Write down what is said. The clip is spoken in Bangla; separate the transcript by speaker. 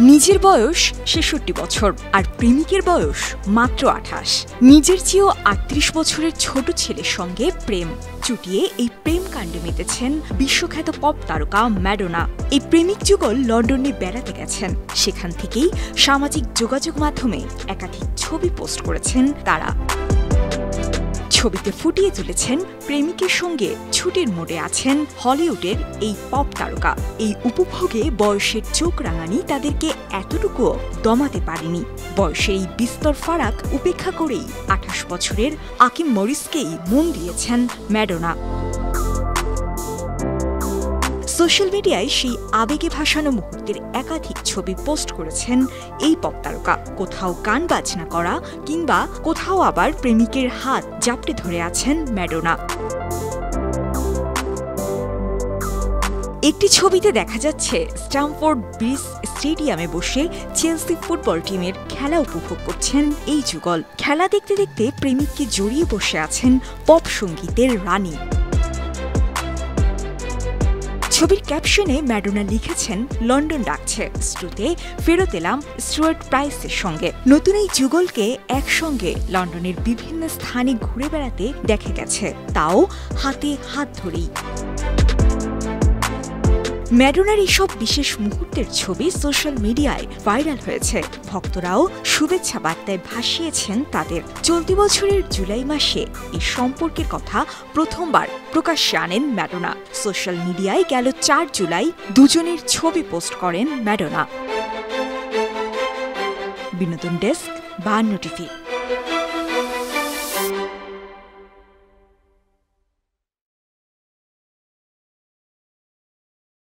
Speaker 1: নিজের বয়স ৬৬ বছর আর প্রেমিকের বয়স মাত্র ২৮। নিজের চেয়েও ৩৮ বছরের ছোট ছেলের সঙ্গে প্রেম চুটিয়ে এই প্রেম কাণ্ডে মেতেছেন বিশ্বখ্যাত পপ তারকা ম্যাডোনা। এই প্রেমিক যুগল লন্ডনে বেড়াতে গেছেন, সেখান থেকেই সামাজিক যোগাযোগ মাধ্যমে একাধিক ছবি পোস্ট করেছেন তারা। ছবিতে ফুটিয়ে তুলেছেন প্রেমিকের সঙ্গে ছুটির মোডে আছেন হলিউডের এই পপ তারকা। এই উপভোগে বয়সের চোখ রাঙানি তাদেরকে এতটুকুও দমাতে পারেনি। বয়সের এই বিস্তর ফারাক উপেক্ষা করেই ২৮ বছরের আকিম মরিসকেই মন দিয়েছেন ম্যাডোনা। সোশ্যাল মিডিয়ায় সেই আবেগে ভাসানো মুহূর্তের একাধিক ছবি পোস্ট করেছেন এই পপ তারকা। কোথাও গান বাজনা করা কিংবা কোথাও আবার প্রেমিকের হাত জাপটে ধরে আছেন ম্যাডোনা। একটি ছবিতে দেখা যাচ্ছে স্ট্যামফোর্ড ব্রিজ স্টেডিয়ামে বসে চেলসি ফুটবল টিমের খেলা উপভোগ করছেন এই যুগল। খেলা দেখতে দেখতে প্রেমিককে জড়িয়ে বসে আছেন পপ সঙ্গীতের রানী। ছবির ক্যাপশনে ম্যাডোনা লিখেছেন, লন্ডন ডাকছে, স্টুতে ফেরত এলাম স্টুয়ার্ট প্রাইসের সঙ্গে। নতুন এই যুগলকে একসঙ্গে লন্ডনের বিভিন্ন স্থানে ঘুরে বেড়াতে দেখা গেছে, তাও হাতে হাত ধরেই। ম্যাডোনার এইসব বিশেষ মুহূর্তের ছবি সোশ্যাল মিডিয়ায় ভাইরাল হয়েছে। ভক্তরাও শুভেচ্ছা বার্তায় ভাসিয়েছেন তাদের। চলতি বছরের জুলাই মাসে এই সম্পর্কের কথা প্রথমবার প্রকাশ্যে আনেন ম্যাডোনা। সোশ্যাল মিডিয়ায় গেল ৪ জুলাই দুজনের ছবি পোস্ট করেন ম্যাডোনা। বিনোদন ডেস্ক, ৫২ টিভি।